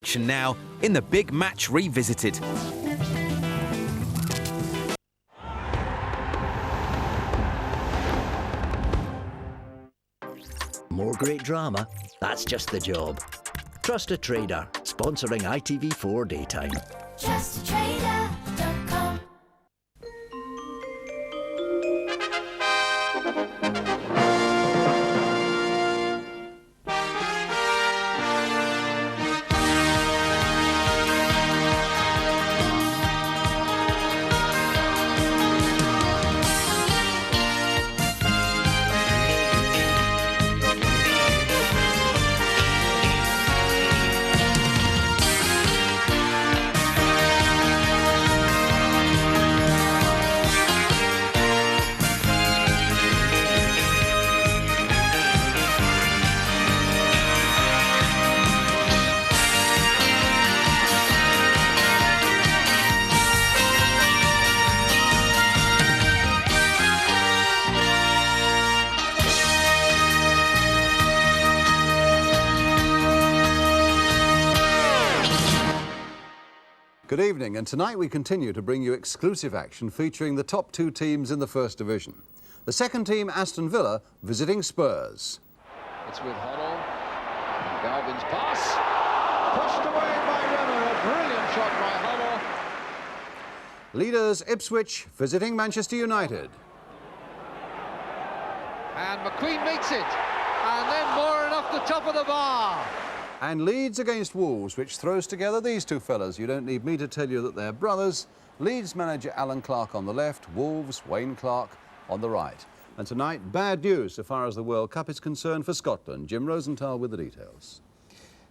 Now in the big match revisited. More great drama? That's just the job. Trust a Trader, sponsoring ITV4 Daytime. TrustATrader.com. Good evening, and tonight we continue to bring you exclusive action featuring the top two teams in the First Division. The second team, Aston Villa, visiting Spurs. It's with Hoddle. Galvin's pass. Pushed away by Rimmer. A brilliant shot by Hoddle. Leaders, Ipswich, visiting Manchester United. And McQueen meets it. And then Moran off the top of the bar. And Leeds against Wolves, which throws together these two fellas. You don't need me to tell you that they're brothers. Leeds manager Alan Clark on the left, Wolves, Wayne Clark on the right. And tonight, bad news so far as the World Cup is concerned for Scotland. Jim Rosenthal with the details.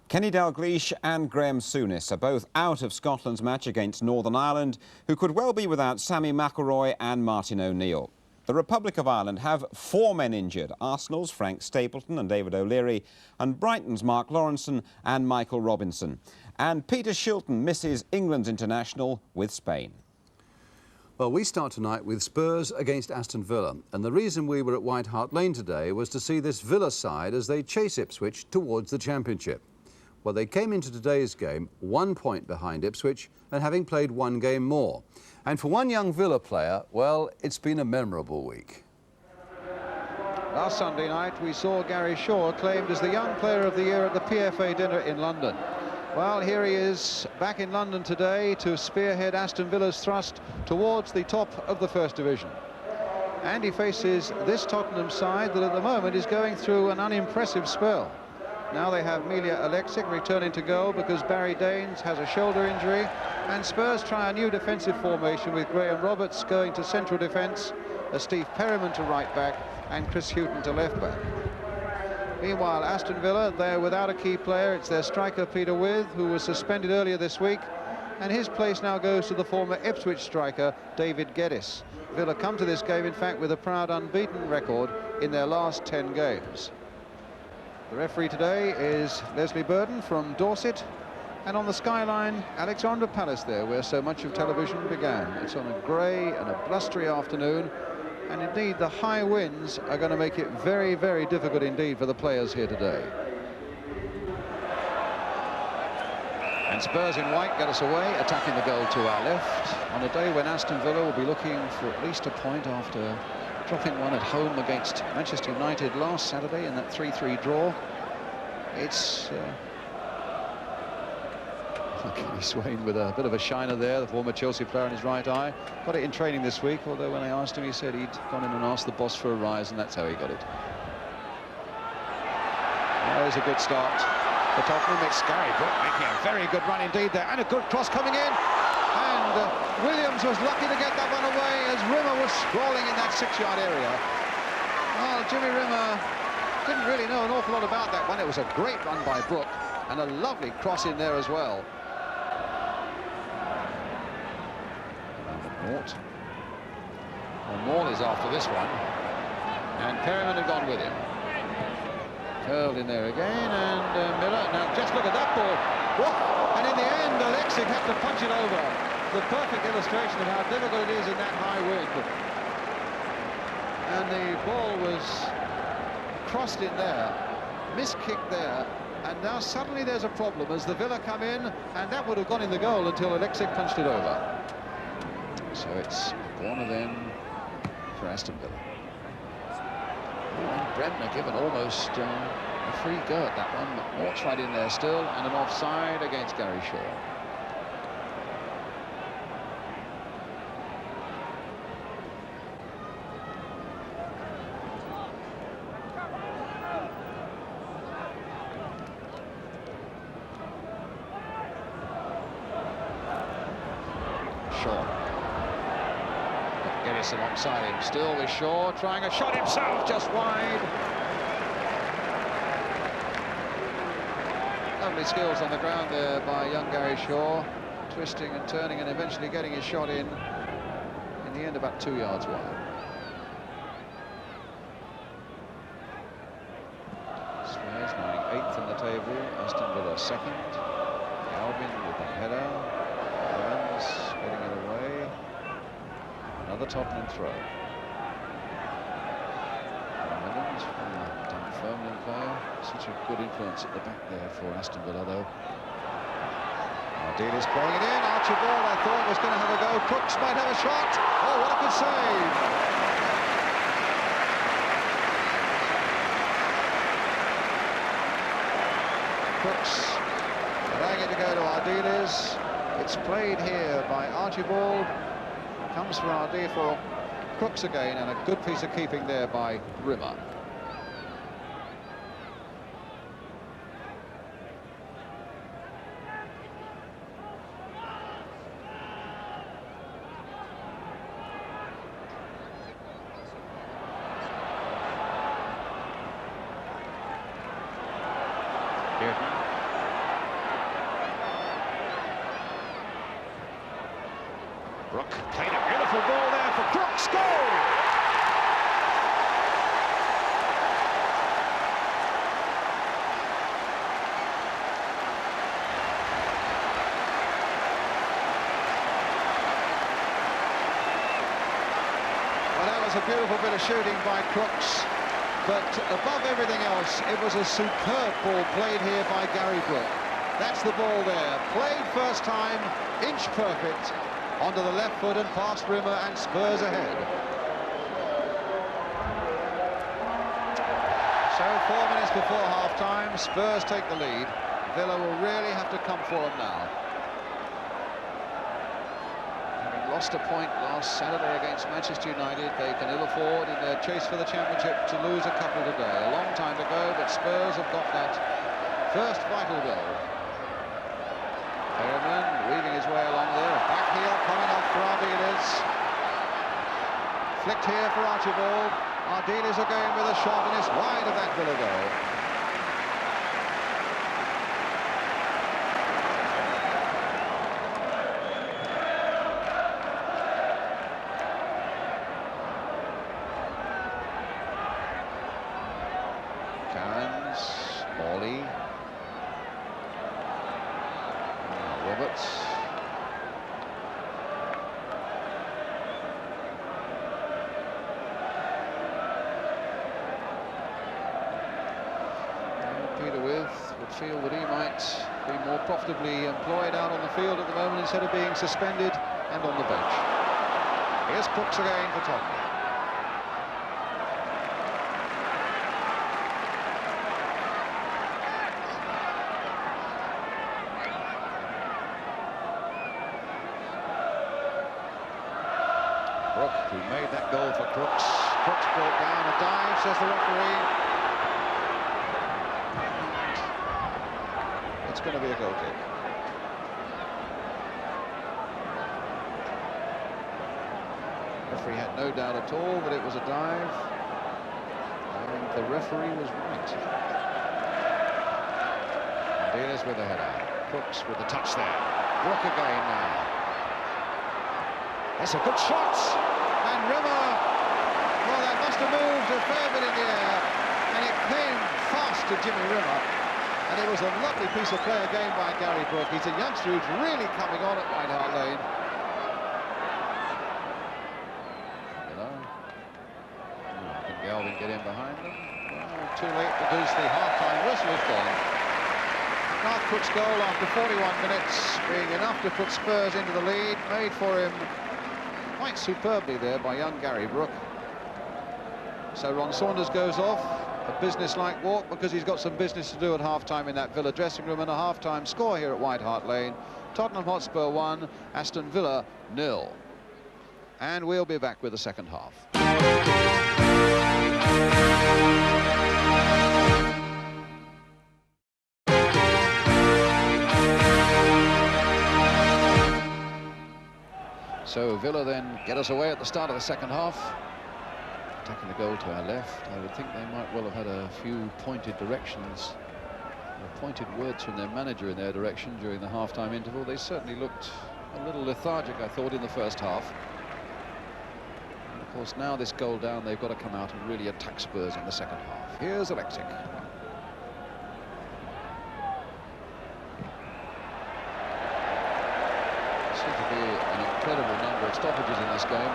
Kenny Dalglish and Graham Souness are both out of Scotland's match against Northern Ireland, who could well be without Sammy McIlroy and Martin O'Neill. The Republic of Ireland have 4 men injured: Arsenal's Frank Stapleton and David O'Leary, and Brighton's Mark Lawrenson and Michael Robinson. And Peter Shilton misses England's international with Spain. Well, we start tonight with Spurs against Aston Villa. And the reason we were at White Hart Lane today was to see this Villa side as they chase Ipswich towards the Championship. Well, they came into today's game 1 point behind Ipswich and having played 1 game more. And for one young Villa player, well, it's been a memorable week. Last Sunday night, we saw Gary Shaw acclaimed as the Young Player of the Year at the PFA dinner in London. Well, here he is back in London today to spearhead Aston Villa's thrust towards the top of the First Division. And he faces this Tottenham side that at the moment is going through an unimpressive spell. Now they have Milja Alexic returning to goal because Barry Daines has a shoulder injury, and Spurs try a new defensive formation with Graham Roberts going to central defence, Steve Perryman to right back and Chris Hughton to left back. Meanwhile, Aston Villa, they're without a key player. It's their striker Peter Withe, who was suspended earlier this week, and his place now goes to the former Ipswich striker David Geddes. Villa come to this game, in fact, with a proud unbeaten record in their last 10 games. The referee today is Leslie Burden from Dorset, and on the skyline, Alexandra Palace there, where so much of television began. It's on a grey and a blustery afternoon, and indeed the high winds are going to make it very, very difficult indeed for the players here today. And Spurs in white get us away, attacking the goal to our left, on a day when Aston Villa will be looking for at least a point after dropping one at home against Manchester United last Saturday in that 3-3 draw. It's Kenny Swain with a bit of a shiner there, the former Chelsea player in his right eye. Got it in training this week, although when I asked him, he said he'd gone in and asked the boss for a rise, and that's how he got it. There's a good start for Tottenham. It's Gary Brooke making a very good run indeed there, and a good cross coming in. And Williams was lucky to get that one away as Rimmer was sprawling in that 6-yard area. Well, Jimmy Rimmer didn't really know an awful lot about that one. It was a great run by Brooke and a lovely cross in there as well. Mort. Well, Maul is after this one, and Perryman had gone with him. Curled in there again, and Miller. Now just look at that ball. Whoa. And in the end, Alexic had to punch it over. The perfect illustration of how difficult it is in that high wind. And the ball was crossed in there, miskicked there, And now suddenly there's a problem as the Villa come in, and that would have gone in the goal until Alexic punched it over. So it's a corner then for Aston Villa. And Bremner given almost a free go at that one, but Mort's right in there still, and an offside against Gary Shaw. Geddes alongside him, still with Shaw, trying a shot himself, just wide. Lovely skills on the ground there by young Gary Shaw, twisting and turning and eventually getting his shot in the end about 2 yards wide. Spurs lying 8th in the table, Aston Villa 2nd. Galvin with the header, Burns getting it away. Another Tottenham throw. Millens from the Dunfermline player. Such a good influence at the back there for Aston Villa, though. Ardiles playing it in. Archibald, I thought, was going to have a go. Crooks might have a shot. Oh, what a good save! Crooks allowing it to go to Ardiles. It's played here by Archibald. Comes for RD for Crooks again, and a good piece of keeping there by Rimmer. Brook played a beautiful ball there for Crooks. Goal! Well, that was a beautiful bit of shooting by Crooks, but above everything else, it was a superb ball played here by Gary Brook. That's the ball there, played first time, inch perfect. Onto the left foot and past Rimmer, and Spurs ahead. So 4 minutes before half-time, Spurs take the lead. Villa will really have to come for them now. Having lost a point last Saturday against Manchester United, they can ill afford in their chase for the championship to lose a couple today. A long time to go, but Spurs have got that first vital goal. Perryman weaving his way along there, a back heel coming off for Ardiles. Flicked here for Archibald. Ardiles again with a shot, and it's wide of that Villa goal. Cowans, Morley. Roberts. Peter With would feel that he might be more profitably employed out on the field at the moment instead of being suspended and on the bench. Here's Crooks again for Tottenham. Brook, who made that goal for Crooks. Crooks brought down a dive, says the referee. It's going to be a goal kick. Referee had no doubt at all that it was a dive. And the referee was right. Ardiles with the header. Crooks with the touch there. Brook again now. That's a good shot, and Rimmer, well, that must have moved a fair bit in the air, and it came fast to Jimmy Rimmer, and it was a lovely piece of play again by Gary Brook. He's a youngster who's really coming on at White Hart Lane. Can Galvin get in behind them? Well, too late because the half-time whistle is gone. Northcote's goal after 41 minutes being enough to put Spurs into the lead, made for him quite superbly there by young Gary Brooke. So Ron Saunders goes off, a business-like walk, because he's got some business to do at half-time in that Villa dressing room, and a half-time score here at White Hart Lane. Tottenham Hotspur 1, Aston Villa 0. And we'll be back with the second half. So Villa then get us away at the start of the second half. Taking the goal to our left. I would think they might well have had a few pointed directions, or pointed words from their manager in their direction during the half-time interval. They certainly looked a little lethargic, I thought, in the first half. And of course, now this goal down, they've got to come out and really attack Spurs in the second half. Here's Alexik. Seems to be an incredible number of stoppages in this game.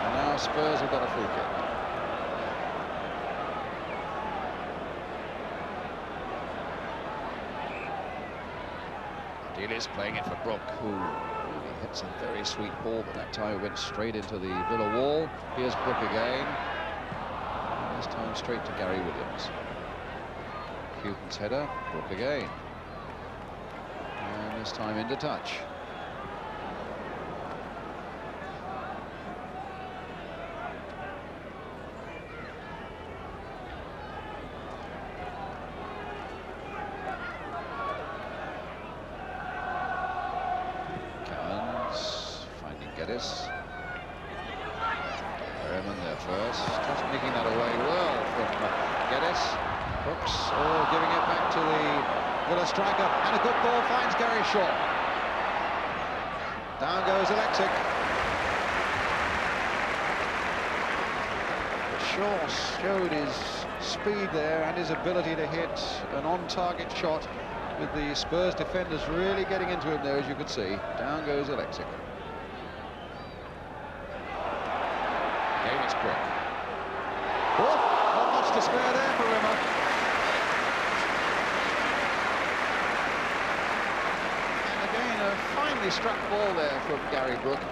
And now Spurs have got a free kick. Deal is playing it for Brooke, who really hits a very sweet ball, but that time it went straight into the Villa wall. Here's Brooke again. And this time straight to Gary Williams. Hughton's header, Brooke again. And this time into touch. Berman there first, just making that away well from Geddes. Brooks, giving it back to the Villa striker, and a good ball finds Gary Shaw. Down goes Alexik. Shaw showed his speed there and his ability to hit an on-target shot, with the Spurs defenders really getting into him there, as you could see. Down goes Alexik. It's Brooke. Oh, not much to spare there for Rimmer. And again, a finely struck ball there from Gary Brooke.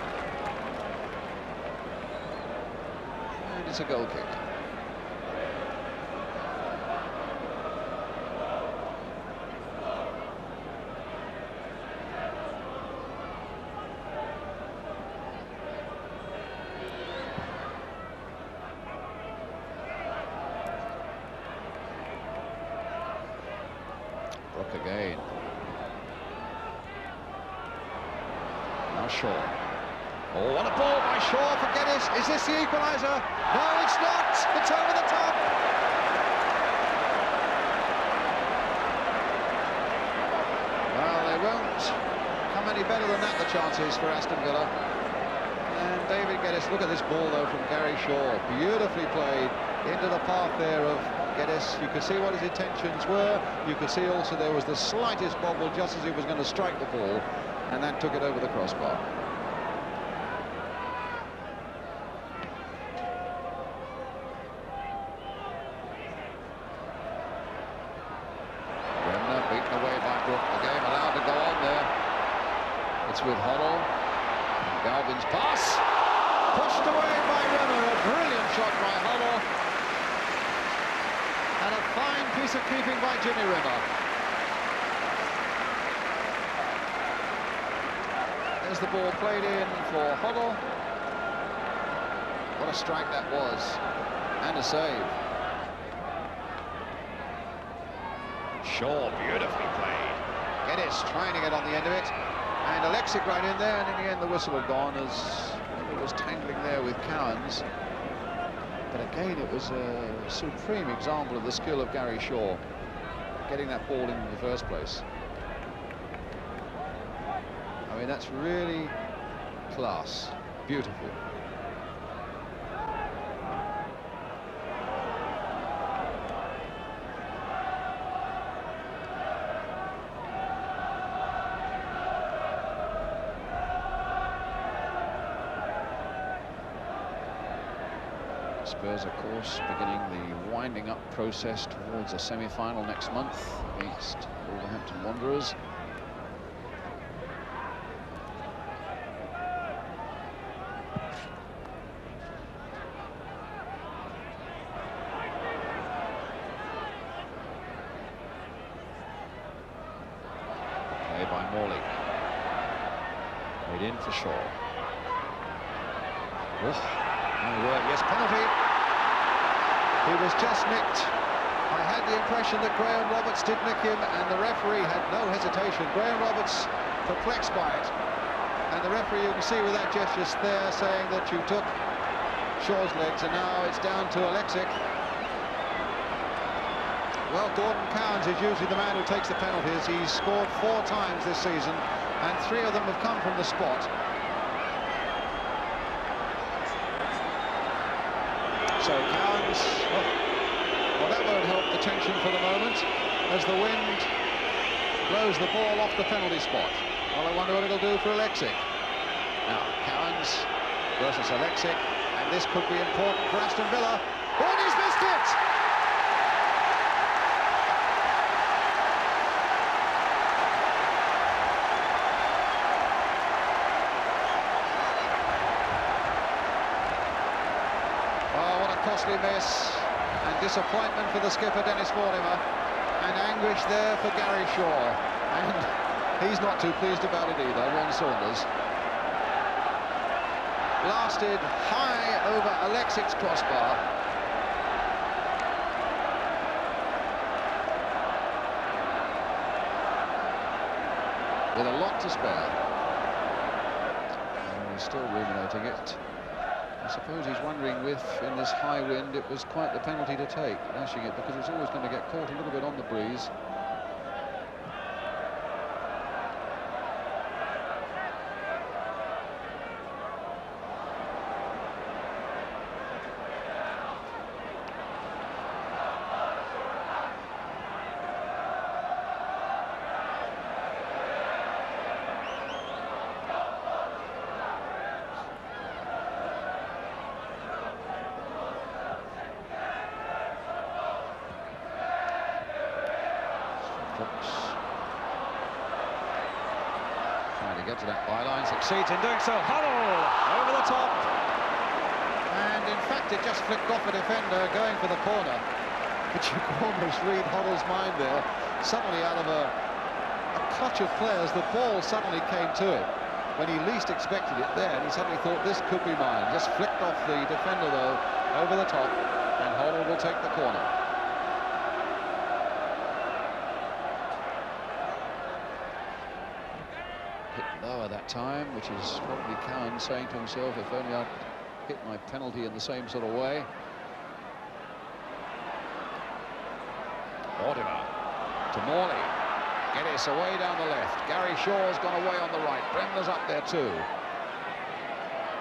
And it's a goal kick. Brooke again. Now Shaw. Oh, what a ball by Shaw for Geddes. Is this the equaliser? No, it's not. It's over the top. Well, they won't come any better than that, the chances for Aston Villa. And David Geddes, look at this ball though from Gary Shaw. Beautifully played into the path there of Geddes. You could see what his intentions were. You could see also there was the slightest bobble just as he was going to strike the ball, and that took it over the crossbar. Bremner beaten away by Brooke. The game allowed to go on there. It's with Hoddle. Galvin's pass. Pushed away by Bremner. A brilliant shot by Hoddle. And a fine piece of keeping by Jimmy Rimmer. There's the ball played in for Hoddle. What a strike that was. And a save. Shaw beautifully played. Geddes trying to get on the end of it. And Alexik right in there, and in the end the whistle had gone as it was tangling there with Cowans. But again, it was a supreme example of the skill of Gary Shaw, getting that ball in the first place. I mean, that's really class. Beautiful. Spurs, of course, beginning the winding up process towards a semi-final next month against Wolverhampton Wanderers. Play by Morley. Made in for Shaw. Oh, no word. Yes, penalty. He was just nicked. I had the impression that Graham Roberts did nick him, and the referee had no hesitation. Graham Roberts perplexed by it, and the referee, you can see with that gesture there, saying that you took Shaw's legs, and now it's down to Alexic. Well, Gordon Cowans is usually the man who takes the penalties. He's scored 4 times this season, and 3 of them have come from the spot. So Cowans, well, that won't help the tension for the moment, as the wind blows the ball off the penalty spot. Well, I wonder what it'll do for Alexic. Now, Cowans versus Alexic, and this could be important for Aston Villa. Oh, and he's missed it! Costly miss, and disappointment for the skipper Dennis Mortimer, and anguish there for Gary Shaw, and he's not too pleased about it either. Ron Saunders blasted high over Alexic's crossbar. With a lot to spare, and he's still ruminating it. I suppose he's wondering if, in this high wind, it was quite the penalty to take, lashing it, because it's always going to get caught a little bit on the breeze. Trying to get to that byline, succeeds in doing so. Huddle over the top, and in fact it just flicked off a defender going for the corner. But you can almost read Huddle's mind there. Suddenly, out of a clutch of players, the ball suddenly came to him when he least expected it there, and he suddenly thought, this could be mine. Just flicked off the defender though, over the top, and Huddle will take the corner. Lower that time, which is probably Cowan saying to himself, if only I'd hit my penalty in the same sort of way. Mortimer to Morley. Geddes away down the left. Gary Shaw's gone away on the right. Bremner's up there too.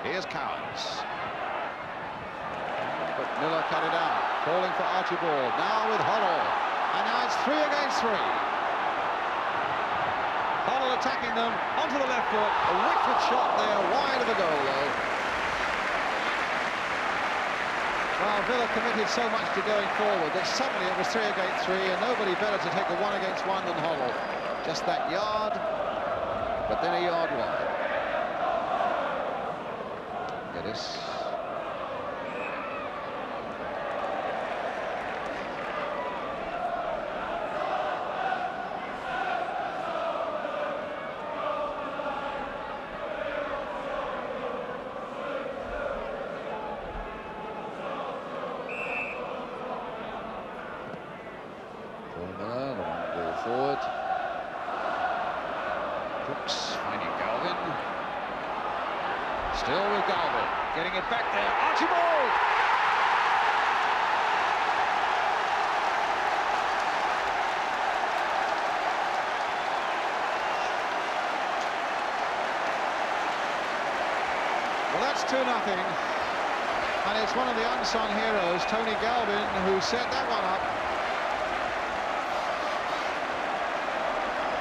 Here's Cowans. But Miller cut it out. Calling for Archibald. Now with Huddle. And now it's 3 against 3. Huddle attacking them onto the left foot. A wicked shot there, wide of the goal though. Well, Villa committed so much to going forward that suddenly it was 3 against 3, and nobody better to take a 1 against 1 than Huddle. Just that yard, but then a yard wide. Geddes. Forward. Brooks finding Galvin. Still with Galvin. Getting it back there. Archibald! Well, that's 2-0. And it's one of the unsung heroes, Tony Galvin, who set that one up.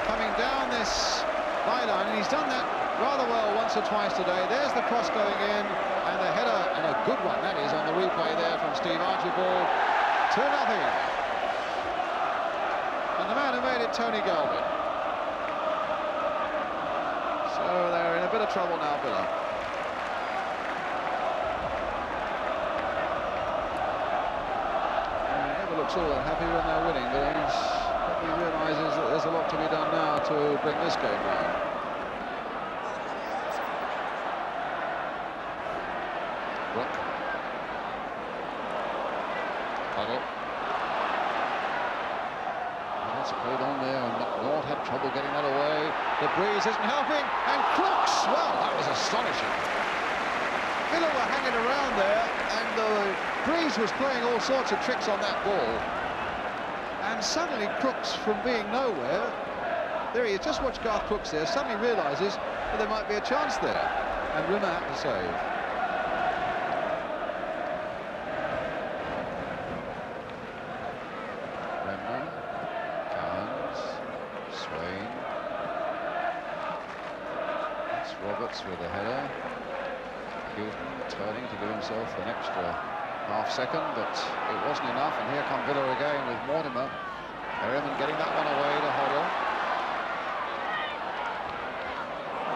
Coming down this byline, and he's done that rather well once or twice today. There's the cross going in, and the header, and And a good one, that is, on the replay there from Steve Archibald. 2-0. And the man who made it, Tony Galvin. So they're in a bit of trouble now, Villa. He never looks all that happy when they're winning, but he realises that there's a lot to be done now to bring this game round. Brook. Huddle. That's played on there, and McNaught had trouble getting that away. The breeze isn't helping, and Crooks, well, that was astonishing. Villa were hanging around there, and the breeze was playing all sorts of tricks on that ball. And suddenly Crooks, from being nowhere, there he is, just watch Garth Crooks there, suddenly realises that there might be a chance there, and Rimmer had to save. With a header, Houston turning to give himself an extra half second, but it wasn't enough, and here come Villa again with Mortimer. Merriman getting that one away to Hoddle.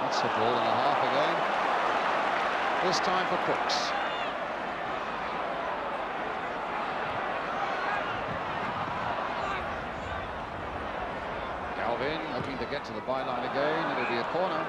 That's a ball and a half again, this time for Crooks. Galvin looking to get to the byline again, it'll be a corner.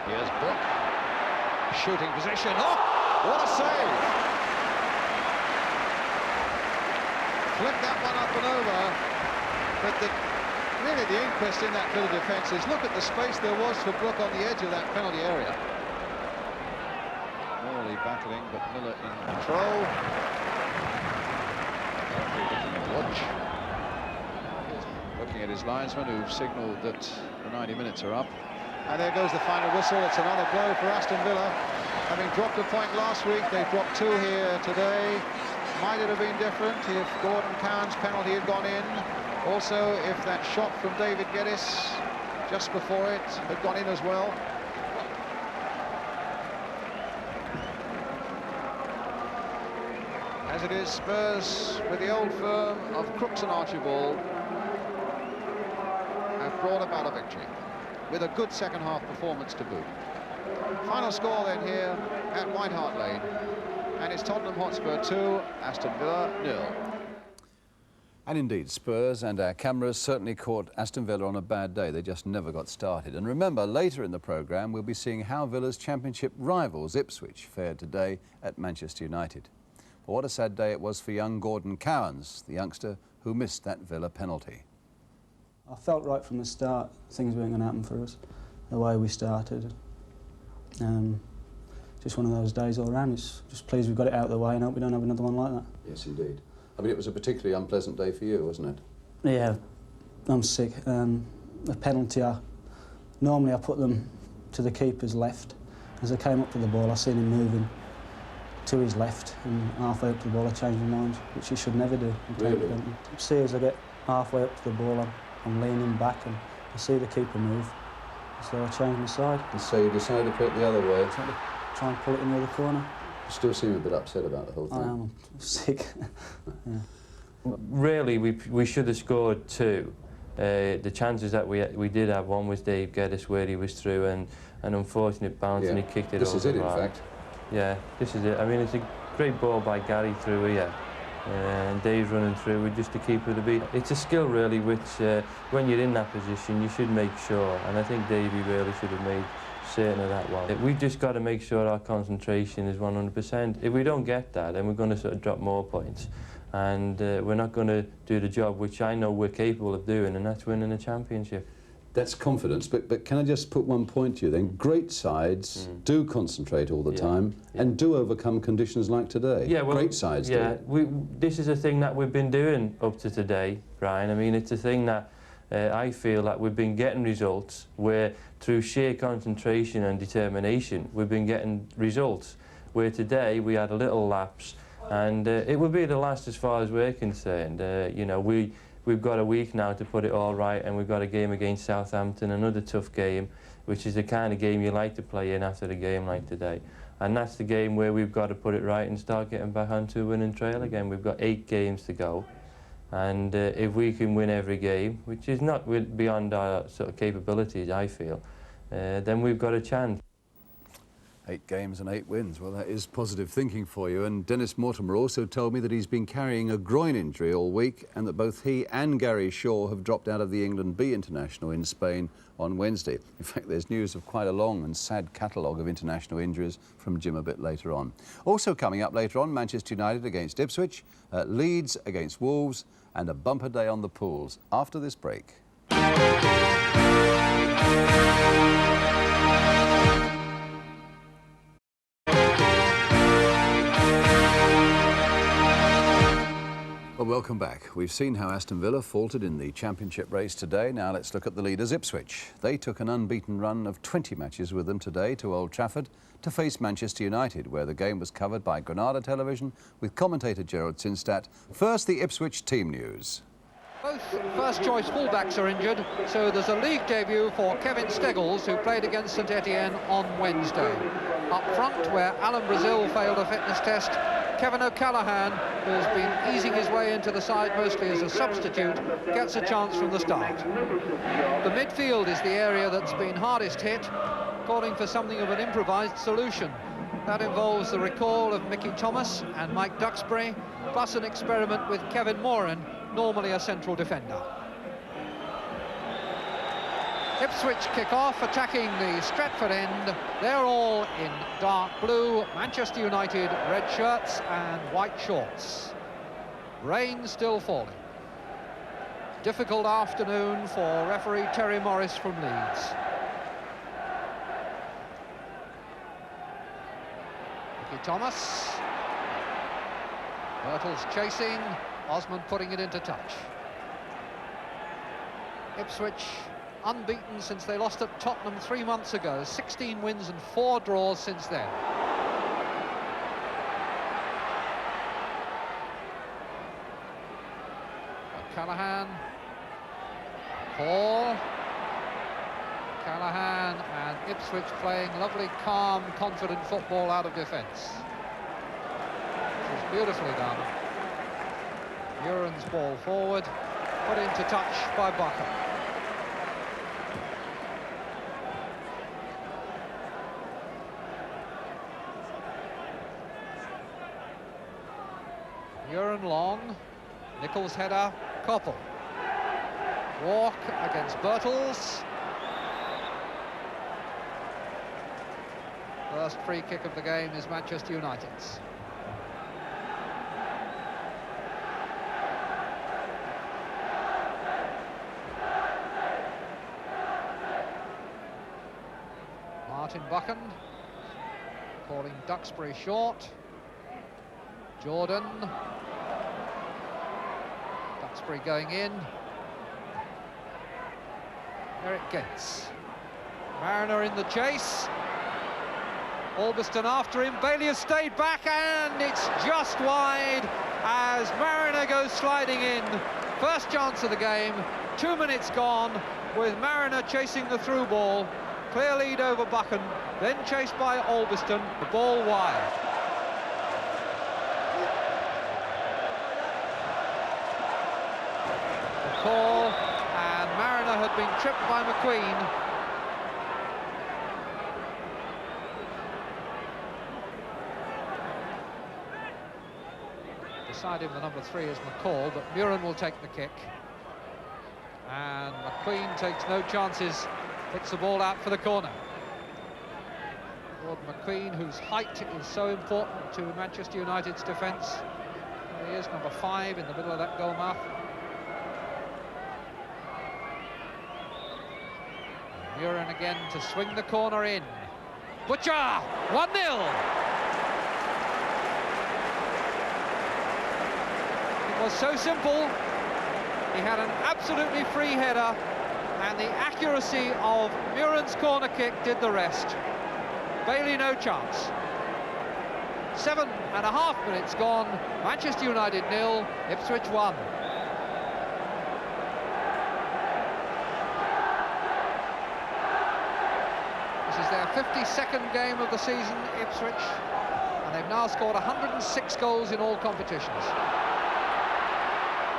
Here's Brook, shooting position. Oh, what a save! Flipped that one up and over, but really the inquest in that bit of defence is look at the space there was for Brook on the edge of that penalty area. Morley battling, but Miller in control. Looking at watch. Looking at his linesman, who've signalled that the 90 minutes are up. And there goes the final whistle. It's another blow for Aston Villa. Having dropped a point last week, they've dropped 2 here today. Might it have been different if Gordon Cowan's penalty had gone in? Also, if that shot from David Geddes just before it had gone in as well. As it is, Spurs, with the old firm of Crooks and Archibald, have brought about a victory, with a good second-half performance to boot. Final score then here at White Hart Lane, and it's Tottenham Hotspur 2, Aston Villa 0. And indeed, Spurs and our cameras certainly caught Aston Villa on a bad day. They just never got started. And remember, later in the programme, we'll be seeing how Villa's Championship rivals, Ipswich, fared today at Manchester United. But what a sad day it was for young Gordon Cowans, the youngster who missed that Villa penalty. I felt right from the start things weren't going to happen for us, the way we started. Just one of those days all around. It's just pleased we've got it out of the way and hope we don't have another one like that. Yes, indeed. I mean, it was a particularly unpleasant day for you, wasn't it? Yeah, I'm sick. The penalty, normally I put them to the keeper's left. As I came up to the ball, I seen him moving to his left, and halfway up to the ball I changed my mind, which you should never do. Really? See, as I get halfway up to the ball, I'm leaning back and I see the keeper move, so I change my side. And so you decided to put it the other way? Try and pull it in the other corner. You still seem a bit upset about the whole thing. I am. I'm sick. Yeah. Really, we should have scored 2. The chances that we did have, one was Dave Geddes where he was through, and an unfortunate bounce, and he kicked it over. This is it, in fact. Yeah, this is it. I mean, it's a great ball by Gary through here. And Dave's running through with just to keep her to beat. It's a skill, really, which when you're in that position, you should make sure. And I think Davey really should have made certain of that one. We've just got to make sure our concentration is 100%. If we don't get that, then we're going to sort of drop more points. And we're not going to do the job which I know we're capable of doing, and that's winning a championship. That's confidence, but can I just put one point to you then? Great sides do concentrate all the time and do overcome conditions like today. Yeah, well, great sides do. This is a thing that we've been doing up to today, Brian. I mean, it's a thing that I feel that we've been getting results where through sheer concentration and determination we've been getting results, where today we had a little lapse and it will be the last as far as we're concerned. You know, we've got a week now to put it all right, and we've got a game against Southampton, another tough game, which is the kind of game you like to play in after a game like today. And that's the game where we've got to put it right and start getting back onto a winning trail again. We've got 8 games to go, and if we can win every game, which is not beyond our sort of capabilities, I feel, then we've got a chance. 8 games and 8 wins. Well, that is positive thinking for you. And Dennis Mortimer also told me that he's been carrying a groin injury all week and that both he and Gary Shaw have dropped out of the England B international in Spain on Wednesday. In fact, there's news of quite a long and sad catalogue of international injuries from Jim a bit later on. Also coming up later on, Manchester United against Ipswich, Leeds against Wolves, and a bumper day on the pools after this break. Well, welcome back. We've seen how Aston Villa faltered in the championship race today. Now let's look at the leaders, Ipswich. They took an unbeaten run of 20 matches with them today to Old Trafford to face Manchester United, where the game was covered by Granada Television with commentator Gerald Sinstadt. First, the Ipswich team news. Both first-choice fullbacks are injured, so there's a league debut for Kevin Steggles, who played against St Etienne on Wednesday. Up front, where Alan Brazil failed a fitness test, Kevin O'Callaghan, who's been easing his way into the side mostly as a substitute, gets a chance from the start. The midfield is the area that's been hardest hit, calling for something of an improvised solution. That involves the recall of Mickey Thomas and Mike Duxbury, plus an experiment with Kevin Moran, normally a central defender. Ipswich kick off, attacking the Stretford end. They're all in dark blue, Manchester United red shirts and white shorts. Rain still falling. Difficult afternoon for referee Terry Morris from Leeds. Mickey Thomas. Myrtle's chasing, Osmond putting it into touch. Ipswich unbeaten since they lost at Tottenham 3 months ago. 16 wins and 4 draws since then. Callahan, Paul, Callahan and Ipswich playing lovely, calm, confident football out of defence. Which is beautifully done. Muren's ball forward, put into touch by Barker. Muren long, Nichols header, Koppel. Walk against Birtles. First free kick of the game is Manchester United's. Martin Buchan calling Duxbury short. Jordan. Duxbury going in. Eric Gents. Mariner in the chase. Albiston after him. Bailey has stayed back and it's just wide as Mariner goes sliding in. First chance of the game. 2 minutes gone with Mariner chasing the through ball. Clear lead over Buchan, then chased by Albiston. The ball wide. The call, and Mariner had been tripped by McQueen. Deciding the number 3 is McCall, but Muren will take the kick. And McQueen takes no chances, puts the ball out for the corner. Gordon McQueen, whose height is so important to Manchester United's defence. There he is, number 5 in the middle of that goal mouth. Murin again to swing the corner in. Butcher, 1-0. It was so simple. He had an absolutely free header, and the accuracy of Murin's corner kick did the rest. Bailey no chance. 7.5 minutes gone. Manchester United 0, Ipswich 1. This is their 52nd game of the season, Ipswich, and they've now scored 106 goals in all competitions.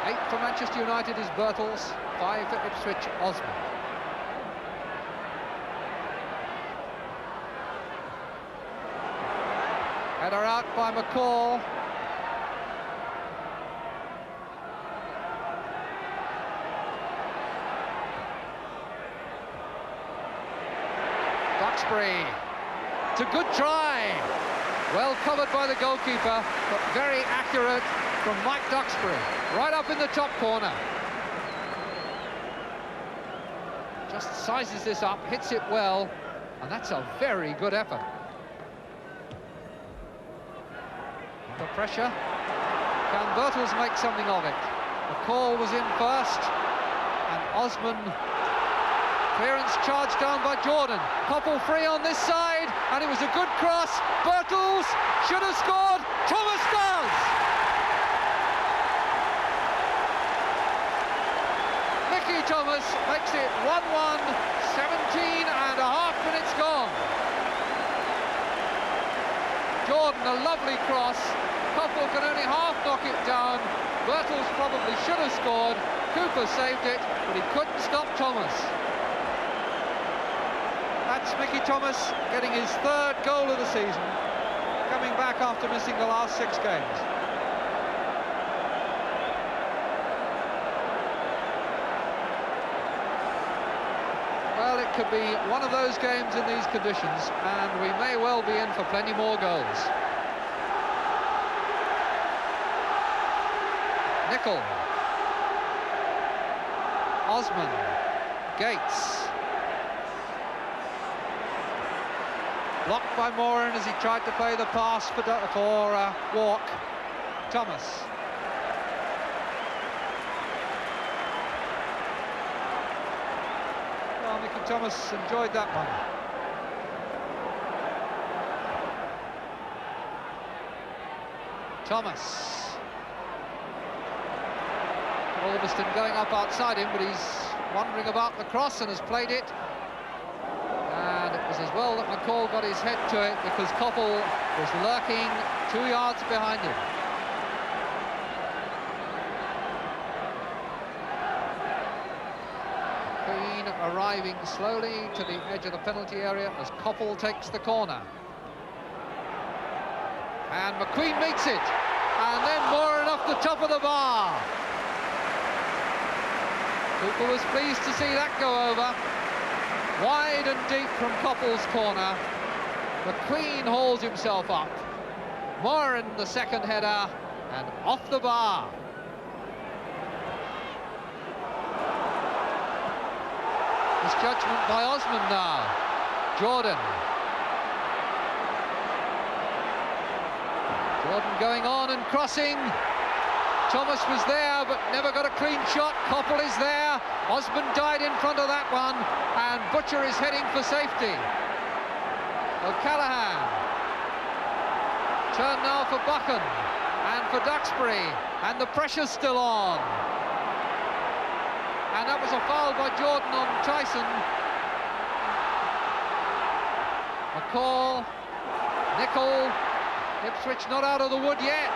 8 for Manchester United is Birtles, 5 for Ipswich, Osman. Header out by McCall. Duxbury. It's a good try. Well covered by the goalkeeper, but very accurate from Mike Duxbury. Right up in the top corner. Just sizes this up, hits it well, and that's a very good effort. Under pressure. Can Birtles make something of it? The call was in first, and Osman. Clearance charged down by Jordan. Koppel free on this side, and it was a good cross. Birtles should have scored. Thomas does! Mickey Thomas makes it 1-1, 17.5 minutes gone. Jordan, a lovely cross. Koppel can only half knock it down. Birtles probably should have scored. Cooper saved it, but he couldn't stop Thomas. That's Mickey Thomas getting his 3rd goal of the season, coming back after missing the last 6 games. Well, it could be one of those games in these conditions, and we may well be in for plenty more goals. Nicol. Osman. Gates. Blocked by Moran as he tried to play the pass for Walk. Thomas. Well, Mickey Thomas enjoyed that one. Thomas. Alveston going up outside him, but he's wondering about the cross and has played it. And it was as well that McCall got his head to it, because Koppel was lurking 2 yards behind him. Queen arriving slowly to the edge of the penalty area as Koppel takes the corner. And McQueen meets it, and then Moran off the top of the bar. Cooper was pleased to see that go over. Wide and deep from Koppel's corner. McQueen hauls himself up. Moran the second header, and off the bar. Misjudgment by Osman now. Jordan. Jordan going on and crossing. Thomas was there, but never got a clean shot. Koppel is there. Osman died in front of that one, and Butcher is heading for safety. O'Callaghan. Turn now for Buchan and for Duxbury, and the pressure's still on. And that was a foul by Jordan on Tyson. McCall, Nicol, Ipswich not out of the wood yet.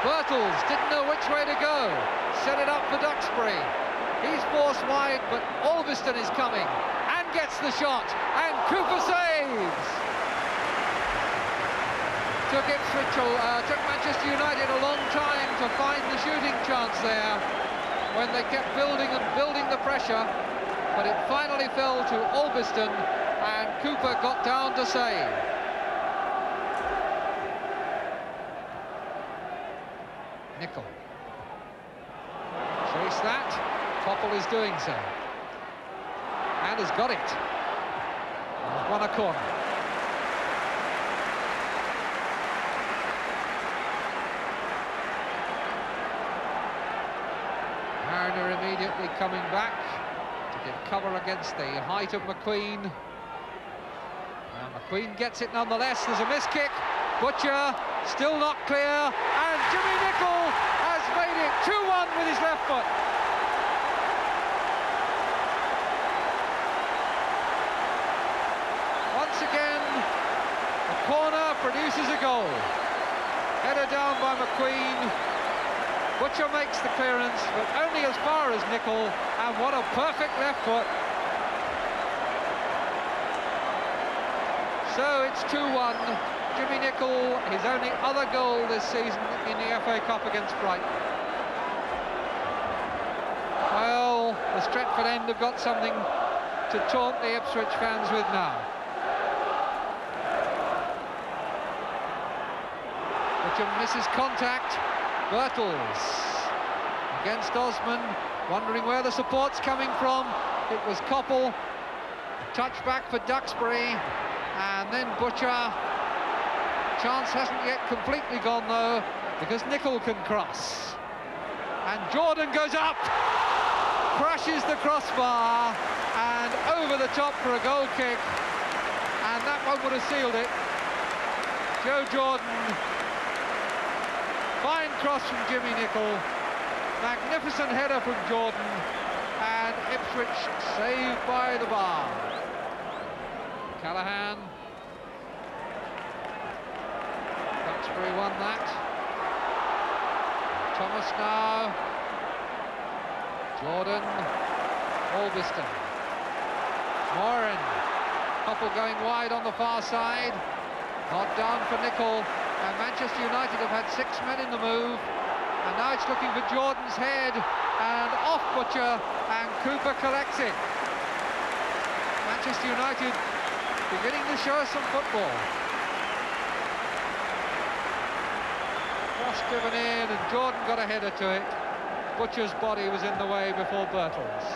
Birtles didn't know which way to go. Set it up for Duxbury. He's forced wide, but Alveston is coming and gets the shot, and Cooper saves. Took Manchester United a long time to find the shooting chance there when they kept building and building the pressure, but it finally fell to Alveston, and Cooper got down to save. Nicol. Chase that. Koppel is doing so. And has got it. won a corner. Mariner immediately coming back to give cover against the height of McQueen. And McQueen gets it nonetheless. There's a miss kick. Butcher still not clear, and Jimmy Nicholl has made it 2-1 with his left foot. Once again, the corner produces a goal. Header down by McQueen. Butcher makes the clearance, but only as far as Nicholl, and what a perfect left foot. So it's 2-1. Jimmy Nicholl, his only other goal this season in the FA Cup against Brighton. Well, the Stretford end have got something to taunt the Ipswich fans with now. Butcher misses contact. Birtles against Osman, wondering where the support's coming from. It was Koppel. Touchback for Duxbury, and then Butcher. Chance hasn't yet completely gone though, because Nicholl can cross. And Jordan goes up, crashes the crossbar, and over the top for a goal kick. And that one would have sealed it. Joe Jordan. Fine cross from Jimmy Nicholl. Magnificent header from Jordan. And Ipswich saved by the bar. Callahan. Duxbury won that. Thomas now. Jordan. Albiston. Moran. Couple going wide on the far side. Not down for Nicholl. And Manchester United have had 6 men in the move. And now it's looking for Jordan's head. And off Butcher. And Cooper collects it. Manchester United beginning to show us some football. Cross driven in, and Jordan got a header to it. Butcher's body was in the way before Birtles.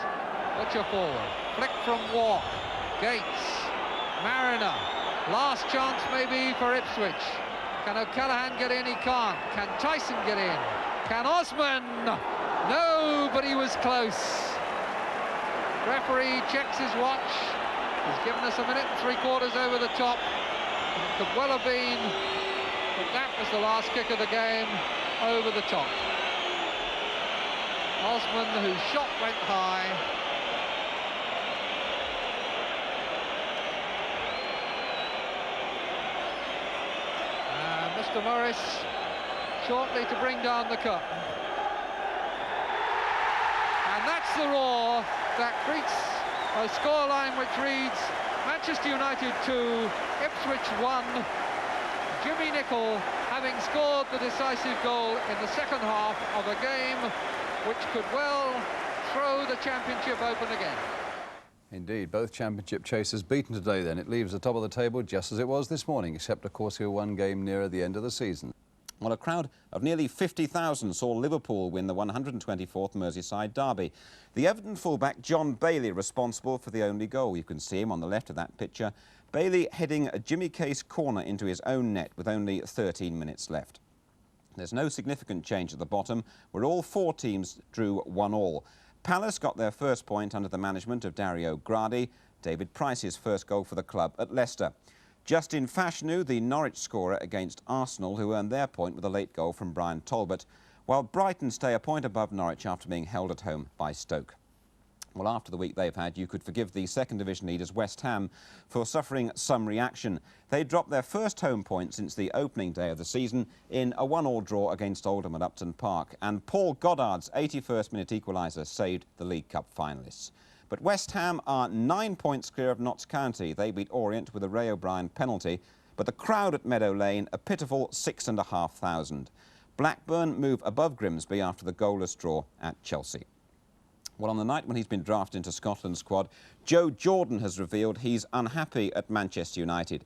Butcher forward. Flick from Walk. Gates. Mariner. Last chance maybe for Ipswich. Can O'Callaghan get in? He can't. Can Tyson get in? Can Osman? No, but he was close. Referee checks his watch. He's given us 1 minute and 3/4 over the top. It could well have been, but that was the last kick of the game, over the top. Osman, whose shot went high. Mr. Morris shortly to bring down the curtain. And that's the roar that greets a scoreline which reads Manchester United 2, Ipswich 1. Jimmy Nicholl having scored the decisive goal in the second half of a game which could well throw the championship open again. Indeed, both championship chasers beaten today then. It leaves the top of the table just as it was this morning, except of course we were 1 game nearer the end of the season. Well, a crowd of nearly 50,000 saw Liverpool win the 124th Merseyside derby. The Everton fullback John Bailey responsible for the only goal. You can see him on the left of that picture. Bailey heading a Jimmy Case corner into his own net with only 13 minutes left. There's no significant change at the bottom, where all 4 teams drew 1-1. Palace got their first point under the management of Dario Gradi. David Price's first goal for the club at Leicester. Justin Fashanu, the Norwich scorer against Arsenal, who earned their point with a late goal from Brian Talbot, while Brighton stay a point above Norwich after being held at home by Stoke. Well, after the week they've had, you could forgive the second division leaders West Ham for suffering some reaction. They dropped their first home point since the opening day of the season in a 1-1 draw against Oldham at Upton Park, and Paul Goddard's 81st minute equaliser saved the League Cup finalists. But West Ham are 9 points clear of Notts County. They beat Orient with a Ray O'Brien penalty, but the crowd at Meadow Lane a pitiful 6,500. Blackburn move above Grimsby after the goalless draw at Chelsea. Well, on the night when he's been drafted into Scotland's squad, Joe Jordan has revealed he's unhappy at Manchester United.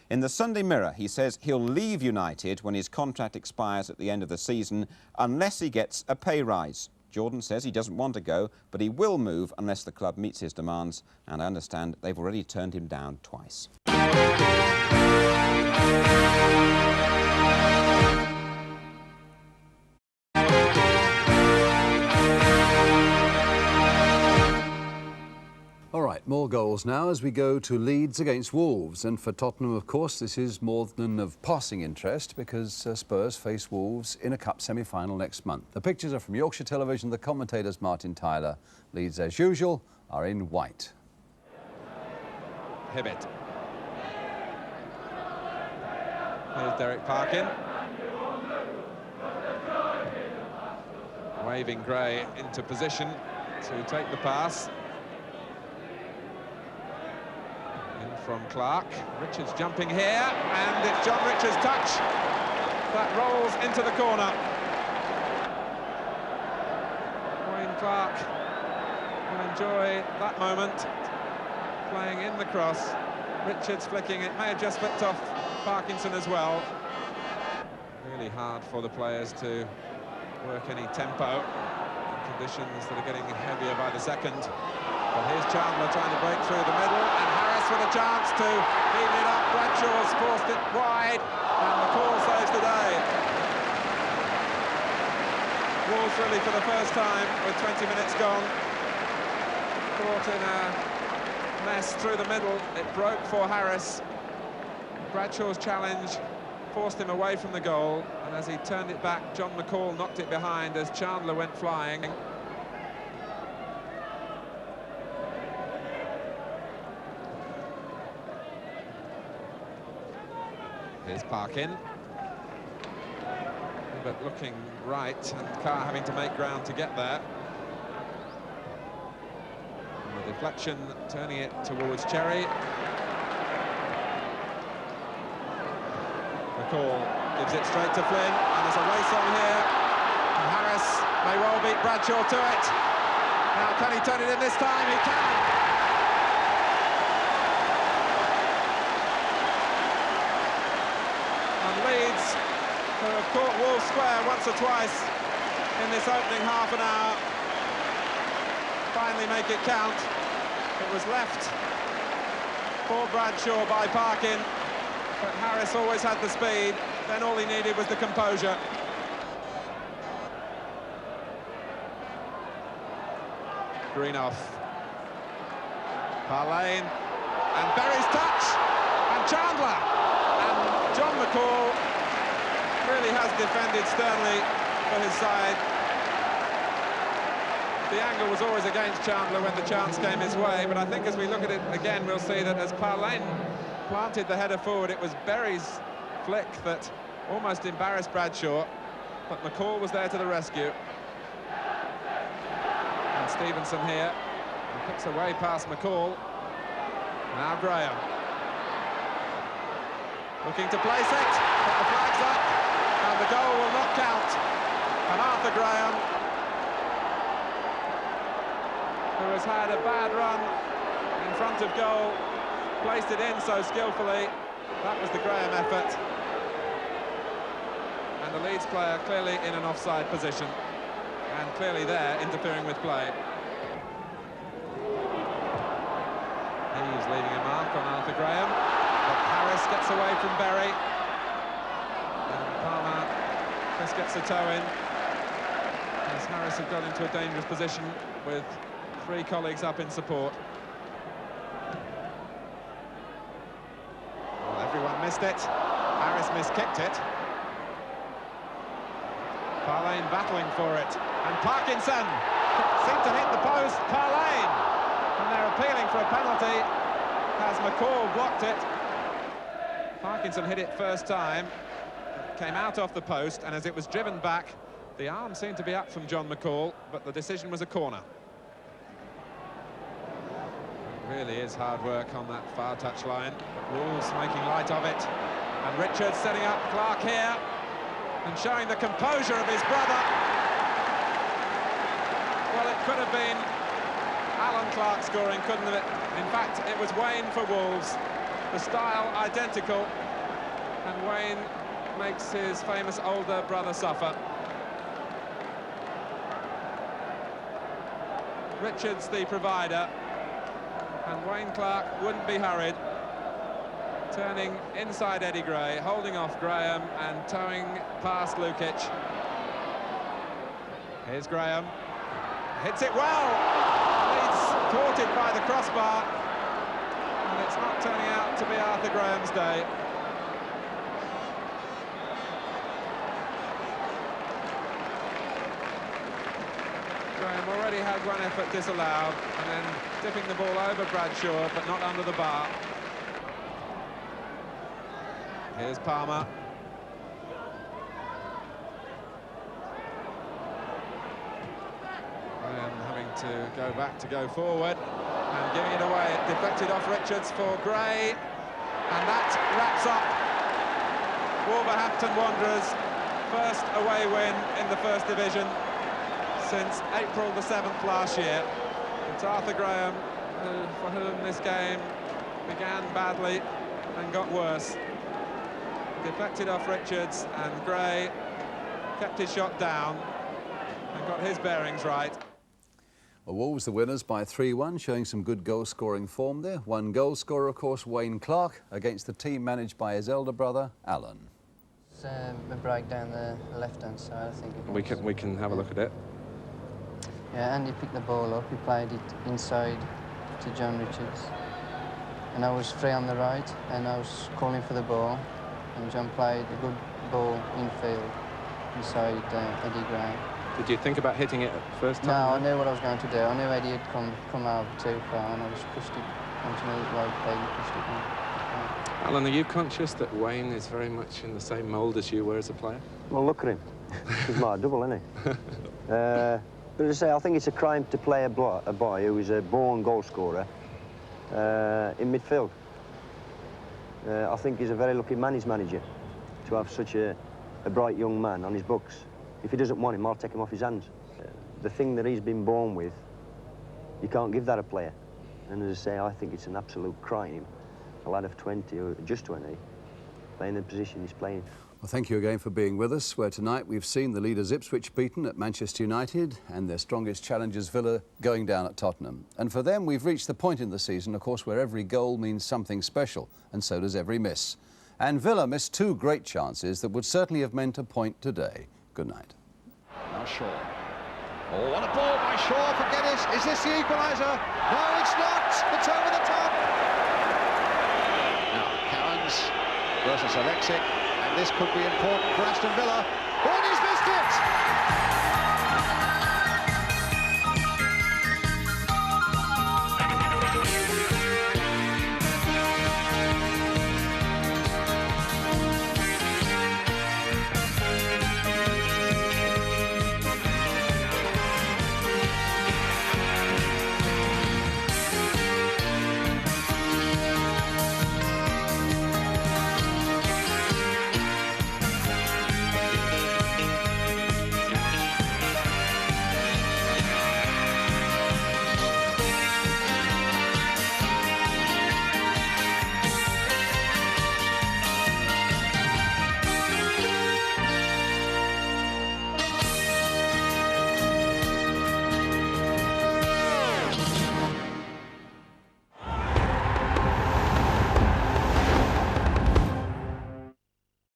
In the Sunday Mirror, he says he'll leave United when his contract expires at the end of the season unless he gets a pay rise. Jordan says he doesn't want to go, but he will move unless the club meets his demands, and I understand they've already turned him down twice. All right, more goals now as we go to Leeds against Wolves. And for Tottenham, of course, this is more than of passing interest because Spurs face Wolves in a cup semi-final next month. The pictures are from Yorkshire Television. The commentators, Martin Tyler. Leeds, as usual, are in white. Hibbett. Here's Derek Parkin. Waving Gray into position to take the pass. In from Clark. Richards jumping here, and it's John Richards' touch that rolls into the corner. Wayne Clark will enjoy that moment, playing in the cross. Richards flicking it, may have just flicked off Parkinson as well. Really hard for the players to work any tempo in conditions that are getting heavier by the second. But here's Chandler trying to break through the middle, and Harris with a chance to even it up. Bradshaw's forced it wide, and McCall saves the day. Wolves really for the first time with 20 minutes gone caught in a mess through the middle. It broke for Harris. Bradshaw's challenge forced him away from the goal, and as he turned it back, John McCall knocked it behind as Chandler went flying. Here's Parkin. But looking right, and Carr having to make ground to get there. And the deflection, turning it towards Cherry. McCall gives it straight to Flynn, and there's a race on here. And Harris may well beat Bradshaw to it. Now, can he turn it in this time? He can! And Leeds, who have caught Wolves square once or twice in this opening half an hour, finally make it count. It was left for Bradshaw by Parkin, but Harris always had the speed. Then all he needed was the composure. Greenough. Parlane. And Berry's touch. And Chandler. And John McCall really has defended sternly for his side. The angle was always against Chandler when the chance came his way, but I think as we look at it again, we'll see that as Parlane planted the header forward, it was Berry's flick that almost embarrassed Bradshaw, but McCall was there to the rescue. And Stevenson here, and picks away past McCall. Now Graham. Looking to place it, but the flag's up, and the goal will not count. And Arthur Graham, who has had a bad run in front of goal, placed it in so skillfully. That was the Graham effort. And the Leeds player clearly in an offside position, and clearly there interfering with play. He's leaving a mark on Arthur Graham, but Harris gets away from Berry. And Palmer just gets a toe in, as Harris had got into a dangerous position with three colleagues up in support. Well, everyone missed it. Harris miskicked it. Parlane battling for it. And Parkinson seemed to hit the post. Parlane! And they're appealing for a penalty as McCall blocked it. Parkinson hit it first time. It came out off the post, and as it was driven back, the arm seemed to be up from John McCall, but the decision was a corner. Really is hard work on that far touchline. Wolves making light of it. And Richards setting up Clark here and showing the composure of his brother. Well, it could have been Alan Clark scoring, couldn't it? In fact, it was Wayne for Wolves. The style identical. And Wayne makes his famous older brother suffer. Richards the provider, and Wayne Clark wouldn't be hurried. Turning inside Eddie Gray, holding off Graham and towing past Lukic. Here's Graham. Hits it well. Leeds thwarted by the crossbar. And it's not turning out to be Arthur Graham's day. Graham already had one effort disallowed, and then tipping the ball over Bradshaw, but not under the bar. Here's Palmer. Graham having to go back to go forward and giving it away. It deflected off Richards for Gray, and that wraps up Wolverhampton Wanderers' first away win in the First Division since April the 7th last year. It's Arthur Graham for whom this game began badly and got worse. Deflected off Richards, and Gray kept his shot down and got his bearings right. Well, Wolves the winners by 3-1, showing some good goal-scoring form there. One goal scorer, of course, Wayne Clark, against the team managed by his elder brother, Alan. It's a break down the left-hand side, I think it was. We can have a look at it. Yeah, Andy picked the ball up, he played it inside to John Richards. And I was free on the right, and I was calling for the ball. And John played a good ball infield inside Eddie Gray. Did you think about hitting it at first time? No, I knew what I was going to do. I knew Eddie had come out too far, and I just pushed it onto the right leg and pushed it in. Alan, are you conscious that Wayne is very much in the same mould as you were as a player? Well, look at him. He's my double, isn't he? But as I say, I think it's a crime to play a boy who is a born goal scorer in midfield. I think he's a very lucky man, his manager, to have such a bright young man on his books. If he doesn't want him, I'll take him off his hands. The thing that he's been born with, you can't give that a player. And as I say, I think it's an absolute crime. A lad of 20, or just 20, playing the position he's playing. Well, thank you again for being with us, where tonight we've seen the leaders Ipswich beaten at Manchester United and their strongest challengers Villa going down at Tottenham. And for them, we've reached the point in the season, of course, where every goal means something special, and so does every miss. And Villa missed two great chances that would certainly have meant a point today. Good night. Now Shaw. Oh, what a ball by Shaw for Geddes. Is this the equaliser? No, it's not. It's over the top. Now, Cowans versus Alexic. And this could be important for Aston Villa. Oh, and he's missed it!